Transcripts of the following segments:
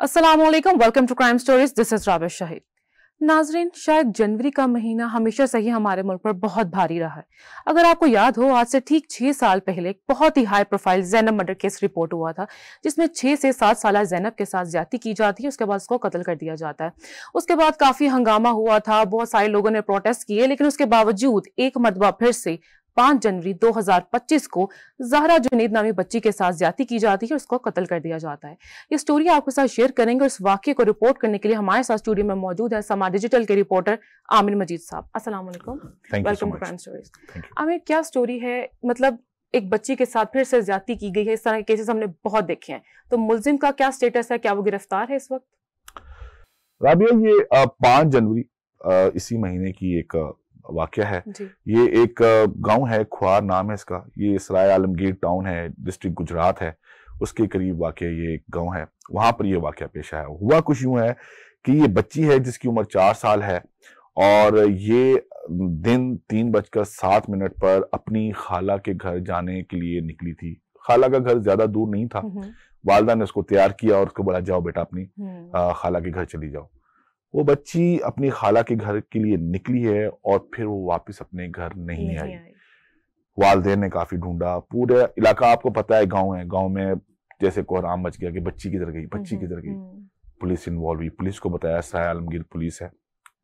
अस्सलामुअलैकुम, welcome to crime stories. This is Rabish Shahid. नाजरीन, शायद जनवरी का महीना हमेशा से ही हमारे मुल्क पर बहुत भारी रहा है। अगर आपको याद हो, आज से ठीक 6 साल पहले एक बहुत ही high profile Zainab murder case report हुआ था, जिसमें 6 से 7 साल जैनब के साथ ज्यादती की जाती है, उसके बाद उसको कत्ल कर दिया जाता है। उसके बाद काफी हंगामा हुआ था, बहुत सारे लोगों ने प्रोटेस्ट किए, लेकिन उसके बावजूद एक मरतबा फिर से 5 जनवरी 2025 को ज़हरा जुनैद नामी बच्ची के साथ ज्यादती की जाती है और उसको कत्ल कर दिया जाता है। ये स्टोरी आपके साथ शेयर करेंगे और इस वाकये को रिपोर्ट करने के लिए हमारे साथ स्टूडियो में मौजूद है समा डिजिटल के रिपोर्टर आमिर मजीद साहब। अस्सलाम वालेकुम, welcome to crime stories. Aamir, क्या स्टोरी है? मतलब एक बच्ची के साथ फिर से ज्यादती की गई है, इस तरह के केसेस हमने बहुत देखे हैं, तो मुलजिम का क्या स्टेटस है? क्या वो गिरफ्तार है इस वक्त? राबिया, ये 5 जनवरी इसी महीने की एक वाकया है। ये एक गांव है, ख्वार नाम है इसका। ये सराय आलमगीर टाउन है, डिस्ट्रिक्ट गुजरात है, उसके करीब वाकया ये एक गांव है। वहां पर ये वाकया पेश आया। हुआ कुछ यूं है कि ये बच्ची है जिसकी उम्र 4 साल है और ये दिन 3:07 पर अपनी खाला के घर जाने के लिए निकली थी। खाला का घर ज्यादा दूर नहीं था। वालदा ने उसको तैयार किया और उसको बोला, जाओ बेटा अपनी खाला के घर चली जाओ। वो बच्ची अपनी खाला के घर के लिए निकली है और फिर वो वापस अपने घर नहीं आई। वालदेन ने काफी ढूंढा, पूरे इलाका, आपको पता है गांव है, गांव में जैसे कोहराम मच गया कि बच्ची किधर गई, बच्ची किधर गई। पुलिस इन्वॉल्व हुई, पुलिस को बताया सराय आलमगीर पुलिस है,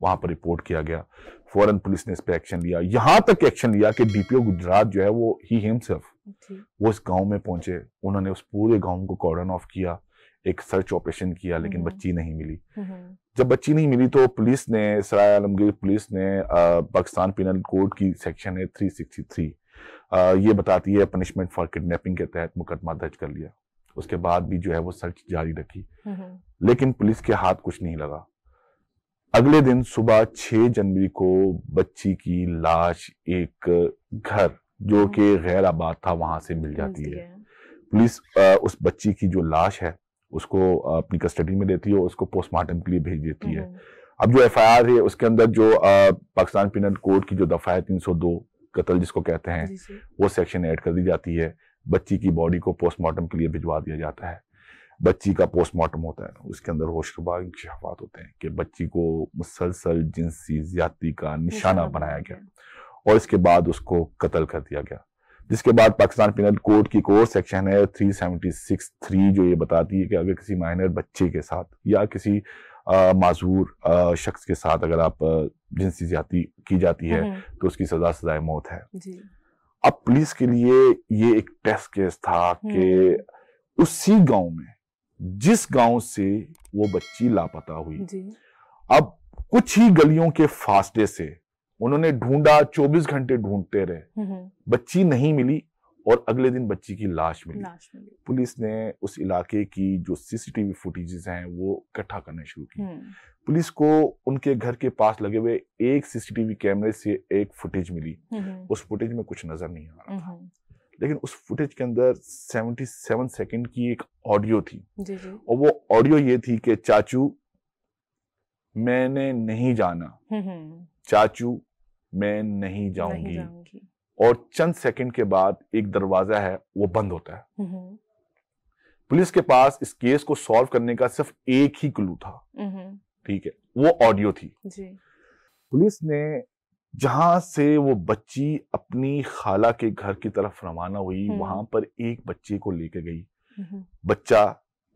वहां पर रिपोर्ट किया गया। फौरन पुलिस ने इस पर एक्शन लिया, यहां तक एक्शन लिया कि डीपीओ गुजरात जो है वो ही हिमसेल्फ वो इस गांव में पहुंचे। उन्होंने उस पूरे गांव को कॉर्डन ऑफ किया, एक सर्च ऑपरेशन किया, लेकिन बच्ची नहीं मिली। जब बच्ची नहीं मिली तो पुलिस ने, सराय आलमगीर पुलिस ने पाकिस्तान पिनल कोड की सेक्शन है 363, ये बताती है पनिशमेंट फॉर किडनैपिंग के तहत मुकदमा दर्ज कर लिया। उसके बाद भी जो है वो सर्च जारी रखी, लेकिन पुलिस के हाथ कुछ नहीं लगा। अगले दिन सुबह 6 जनवरी को बच्ची की लाश एक घर जो कि गैर आबाद था वहां से मिल जाती है। पुलिस उस बच्ची की जो लाश है उसको अपनी कस्टडी में लेती है और उसको पोस्टमार्टम के लिए भेज देती है। अब जो एफआईआर है उसके अंदर जो पाकिस्तान पिनल कोड की जो दफा है 302 कत्ल जिसको कहते हैं, वो सेक्शन ऐड कर दी जाती है। बच्ची की बॉडी को पोस्टमार्टम के लिए भिजवा दिया जाता है। बच्ची का पोस्टमार्टम होता है, उसके अंदर होशरुबा इंकशाफात होते हैं कि बच्ची को मुसलसल जिनसी ज्यादती का निशाना बनाया गया और इसके बाद उसको कत्ल कर दिया गया। जिसके बाद पाकिस्तान पिनल कोड की एक और सेक्शन है 376(3 जो ये बताती है कि अगर किसी माइनर बच्चे के साथ या किसी माजूर शख्स के साथ अगर आप जिनसी ज्यादती की जाती है तो उसकी सजाए मौत है। अब पुलिस के लिए ये एक टेस्ट केस था कि उसी गांव में जिस गांव से वो बच्ची लापता हुई, अब कुछ ही गलियों के फासले से उन्होंने ढूंढा, 24 घंटे ढूंढते रहे, बच्ची नहीं मिली और अगले दिन बच्ची की लाश मिली। पुलिस ने उस इलाके की जो सीसीटीवी फुटेजेस हैं वो इकट्ठा करने शुरू की। पुलिस को उनके घर के पास लगे हुए एक सीसीटीवी कैमरे से एक फुटेज मिली। उस फुटेज में कुछ नजर नहीं आ रहा था, लेकिन उस फुटेज के अंदर 77 सेकंड की एक ऑडियो थी और वो ऑडियो ये थी कि चाचू मैंने नहीं जाना, चाचू मैं नहीं जाऊंगी। और चंद सेकंड के बाद एक दरवाजा है वो बंद होता है। पुलिस के पास इस केस को सॉल्व करने का सिर्फ एक ही क्लू था, ठीक है, वो ऑडियो थी। पुलिस ने जहां से वो बच्ची अपनी खाला के घर की तरफ रवाना हुई, वहां पर एक बच्चे को लेकर गई। बच्चा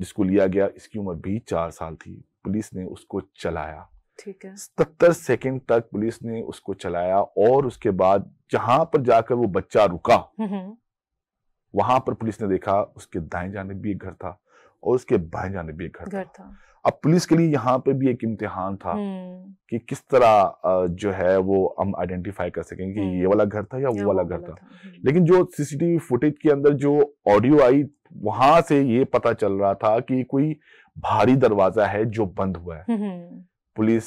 जिसको लिया गया, इसकी उम्र भी 4 साल थी। पुलिस ने उसको चलाया, 70 सेकंड तक पुलिस ने उसको चलाया और उसके बाद जहां पर जाकर वो बच्चा रुका, वहां पर पुलिस ने देखा उसके दाएं जानिब भी एक घर था और उसके बाएं जानिब भी एक घर था। अब पुलिस के लिए यहाँ पे भी एक इम्तिहान था कि किस तरह जो है वो हम आइडेंटिफाई कर सकेंगे कि ये वाला घर था या वो वाला घर था। लेकिन जो सीसीटीवी फुटेज के अंदर जो ऑडियो आई, वहां से ये पता चल रहा था कि कोई भारी दरवाजा है जो बंद हुआ है। पुलिस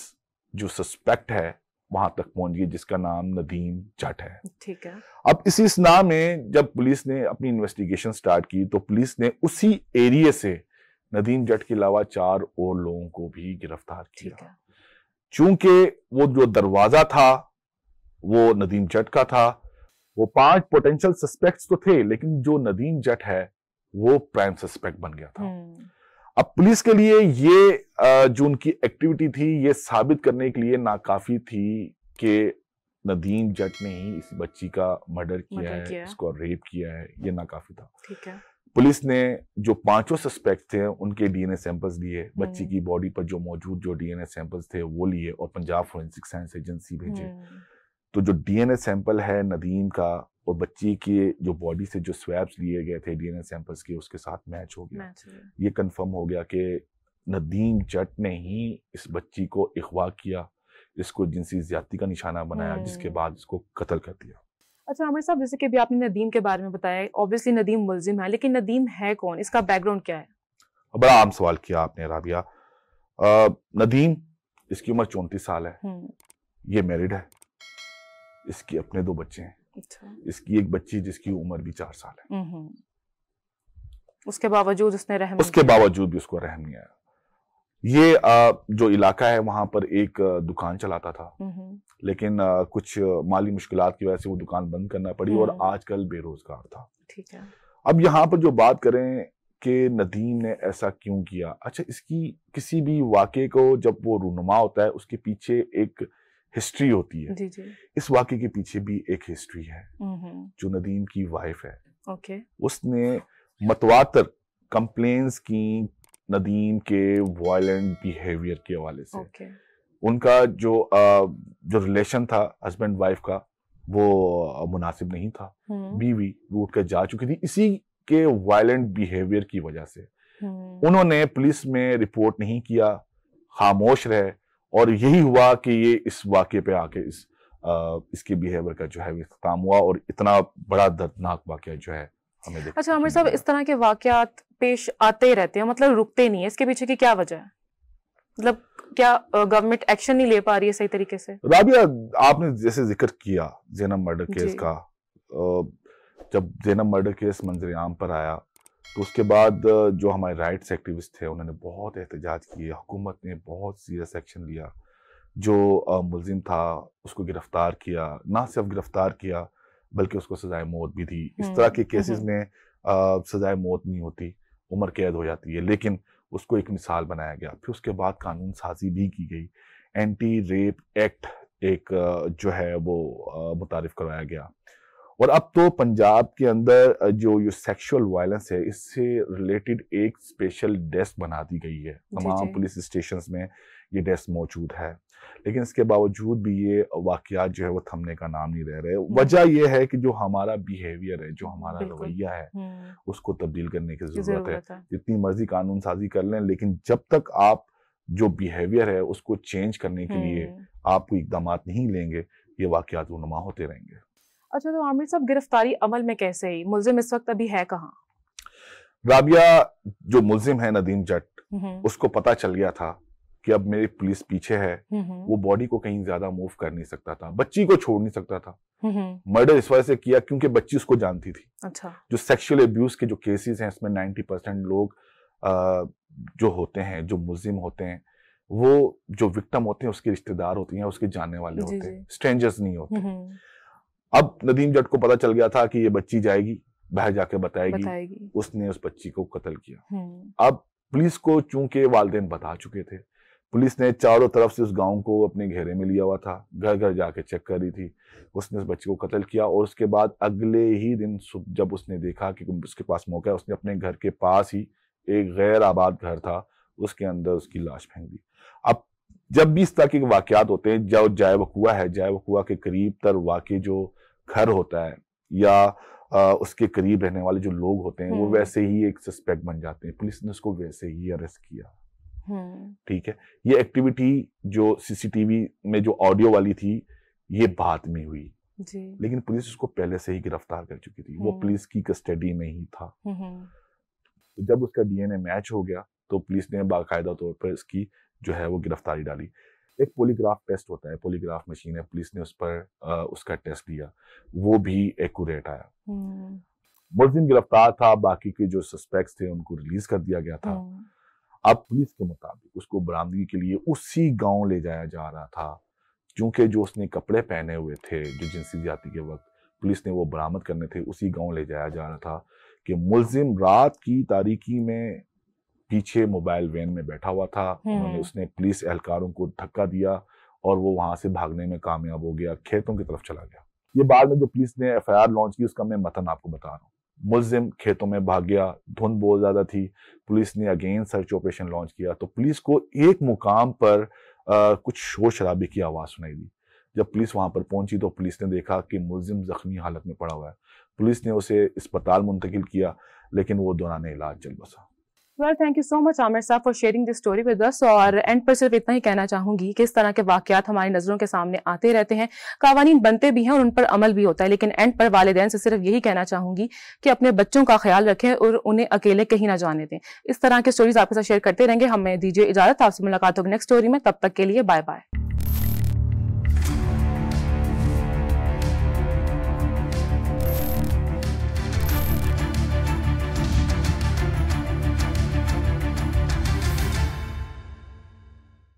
जो सस्पेक्ट है वहां तक पहुंच गई, जिसका नाम नदीम जट है। ठीक है। अब इसी स्ना में जब पुलिस ने अपनी इन्वेस्टिगेशन स्टार्ट की तो पुलिस ने उसी एरिया से नदीम जट के अलावा 4 और लोगों को भी गिरफ्तार किया। चूंकि वो जो दरवाजा था वो नदीम जट का था, वो 5 पोटेंशियल सस्पेक्ट्स तो थे, लेकिन जो नदीम जट है वो प्राइम सस्पेक्ट बन गया था। अब पुलिस के लिए ये जो उनकी एक्टिविटी थी ये साबित करने के लिए नाकाफी थी कि नदीम जट ने ही इस बच्ची का मर्डर किया है, इसको रेप किया है, ये नाकाफी था। ठीक है। पुलिस ने जो 5 सस्पेक्ट थे उनके डीएनए सैंपल्स लिए, बच्ची की बॉडी पर जो मौजूद जो डीएनए सैंपल्स थे वो लिए और पंजाब फोरेंसिक साइंस एजेंसी भेजे। तो जो डीएनए सैंपल है नदीम का और बच्ची की जो बॉडी से जो स्वैब्स लिए गए थे डीएनए सैंपल्स के, उसके साथ मैच हो गया। ये कंफर्म हो गया कि नदीम जट ने ही इस बच्ची को अगवा किया, इसको जिनसी ज्यादती का निशाना बनाया, जिसके बाद इसको कत्ल कर दिया। अच्छा आमिर साहब, जैसे कि अभी आपने नदीम के बारे में बताया, ऑब्वियसली नदीम मुल्जिम है, लेकिन नदीम है कौन, इसका बैकग्राउंड क्या है? बड़ा आम सवाल किया आपने राबिया। नदीम, इसकी उम्र 34 साल है, ये मैरिड है, इसकी अपने 2 बच्चे हैं। अच्छा। इसकी एक बच्ची जिसकी उम्र भी 4 साल है। उसके बावजूद उसने रहम उसके बावजूद भी उसको रहम नहीं आया। ये जो इलाका है वहां पर एक दुकान चलाता था, लेकिन कुछ माली मुश्किलात की वजह से वो दुकान बंद करना पड़ी और आजकल बेरोजगार था। ठीक है। अब यहाँ पर जो बात करें कि नदीम ने ऐसा क्यों किया, अच्छा इसकी किसी भी वाक़े को जब वो रूनुमा होता है उसके पीछे एक हिस्ट्री होती है। जी जी। इस वाक़े के पीछे भी एक हिस्ट्री है। जो नदीम की वाइफ है, ओके, उसने मतवातर कंप्लेंट्स की नदीम के वायलेंट बिहेवियर के हवाले से। उनका जो रिलेशन था हस्बैंड वाइफ का वो मुनासिब नहीं था। बीवी रूठ कर जा चुकी थी इसी के वायलेंट बिहेवियर की वजह से। उन्होंने पुलिस में रिपोर्ट नहीं किया, खामोश रहे और यही हुआ कि ये इस वाक़े पे आके इसके बिहेवियर का जो है इख्तिताम हुआ और इतना बड़ा दर्दनाक वाक़या जो है हमें देखा। अच्छा आमिर साहब, इस तरह के वाक़यात पेश आते रहते हैं, मतलब रुकते नहीं है, इसके पीछे की क्या वजह है? मतलब क्या गवर्नमेंट एक्शन नहीं ले पा रही है सही तरीके से? राबिया, आपने जैसे जिक्र किया ज़ैनब मर्डर केस का, जब ज़ैनब मर्डर केस मंजर आम पर आया तो उसके बाद जो हमारे राइट्स एक्टिविस्ट थे उन्होंने बहुत एहतजाज किए, हुकूमत ने बहुत सीरियस एक्शन लिया। जो मुल्जिम था उसको गिरफ्तार किया, ना सिर्फ गिरफ्तार किया बल्कि उसको सजाए मौत भी दी। इस तरह के केसेस में सजाए मौत नहीं होती, उम्र कैद हो जाती है, लेकिन उसको एक मिसाल बनाया गया। फिर उसके बाद कानून साजी भी की गई, एंटी रेप एक्ट एक जो है वो मुतारिफ करवाया गया और अब तो पंजाब के अंदर जो सेक्सुअल वायलेंस है इससे रिलेटेड एक स्पेशल डेस्क बना दी गई है। तमाम पुलिस स्टेशंस में ये डेस्क मौजूद है, लेकिन इसके बावजूद भी ये वाकयात जो है वो थमने का नाम नहीं ले रहे। वजह ये है कि जो हमारा बिहेवियर है, जो हमारा रवैया है, उसको तब्दील करने की जरूरत है। जितनी मर्जी कानून साजी कर लें, लेकिन जब तक आप जो बिहेवियर है उसको चेंज करने के लिए आप कोई इकदाम नहीं लेंगे, ये वाकयात रूनुमा होते रहेंगे। अच्छा, तो आमिर साहब गिरफ्तारी अमल में कैसे ही? मुल्जिम इस वक्त अभी है कहाँ? राबिया, जो मुल्जिम है नदीम जट, उसको पता चल गया था कि अब मेरी पुलिस पीछे है। वो बॉडी को कहीं ज्यादा मूव कर नहीं सकता था, बच्ची को छोड़ नहीं सकता था। मर्डर इस वजह से किया क्योंकि बच्ची उसको जानती थी। अच्छा। जो सेक्सुअल अब्यूज के जो केसेस हैं इसमें 90% लोग जो होते हैं, जो मुल्जिम होते हैं, वो जो विक्टिम होते हैं उसके रिश्तेदार होते हैं, उसके जानने वाले होते हैं, स्ट्रेंजर्स नहीं होते। अब नदीम जट को पता चल गया था कि ये बच्ची जाएगी, बाहर जाके बताएगी। उसने उस बच्ची को कत्ल किया। अब पुलिस को चूंकि वालिदैन बता चुके थे, पुलिस ने चारों तरफ से उस गांव को अपने घेरे में लिया हुआ था, घर घर जाके चेक कर रही थी। उसने उस बच्ची को कत्ल किया और उसके बाद अगले ही दिन जब उसने देखा कि उसके पास मौका है, उसने अपने घर के पास ही एक गैर आबाद घर था, उसके अंदर उसकी लाश फेंक दी। अब जब भी इस तरह के वाकयात होते हैं, जो जाए वकुआ है, जाए वकुआ के करीब तर वाकई जो घर होता है या उसके करीब रहने वाले जो लोग होते हैं वो वैसे ही एक सस्पेक्ट बन जाते हैं। पुलिस ने उसको वैसे ही अरेस्ट किया। ठीक है, ये एक्टिविटी जो सीसीटीवी में जो ऑडियो वाली थी ये बाद में हुई जी। लेकिन पुलिस उसको पहले से ही गिरफ्तार कर चुकी थी, वो पुलिस की कस्टडी में ही था। तो जब उसका डीएनए मैच हो गया तो पुलिस ने बाकायदा तौर पर इसकी जो है वो गिरफ्तारी डाली। एक पॉलीग्राफ टेस्ट होता है, पॉलीग्राफ मशीन है, पुलिस ने उस पर उसका टेस्ट दिया, वो भी एक्यूरेट आया। मुल्जिम गिरफ्तार था, बाकी के जो सस्पेक्ट्स थे उनको रिलीज कर दिया गया था। अब पुलिस के मुताबिक उसको बरामदगी के लिए उसी गांव ले जाया जा रहा था, क्योंकि जो उसने कपड़े पहने हुए थे जो जिनसी ज्यादती के वक्त पुलिस ने वो बरामद करने थे, उसी गांव ले जाया जा रहा था कि मुल्जिम रात की तारीकी में पीछे मोबाइल वैन में बैठा हुआ था। उसने पुलिस एहलकारों को धक्का दिया और वो वहां से भागने में कामयाब हो गया, खेतों की तरफ चला गया। ये बाद में जो पुलिस ने एफआईआर लॉन्च की उसका मैं मतन आपको बता रहा हूँ। मुल्जिम खेतों में भाग गया, धुंध बहुत ज्यादा थी, पुलिस ने अगेन सर्च ऑपरेशन लॉन्च किया तो पुलिस को एक मुकाम पर कुछ शोर शराबे की आवाज सुनाई दी। जब पुलिस वहां पर पहुंची तो पुलिस ने देखा कि मुल्जिम जख्मी हालत में पड़ा हुआ है। पुलिस ने उसे अस्पताल मुंतकिल किया लेकिन वो दौरान इलाज चल बसा। Well, thank you so much Aamir sahab for sharing this story with us. और एंड पर सिर्फ इतना ही कहना चाहूंगी कि इस तरह के वाकयात हमारी नजरों के सामने आते रहते हैं, कावानीन बनते भी हैं और उन पर अमल भी होता है, लेकिन एंड पर वालिदैन से सिर्फ यही कहना चाहूंगी कि अपने बच्चों का ख्याल रखें और उन्हें अकेले कहीं ना जाने दें। इस तरह के स्टोरीज आपके साथ शेयर करते रहेंगे। हमें दीजिए इजाजत, आपसे मुलाकात होगी नेक्स्ट स्टोरी में, तब तक के लिए बाय बाय।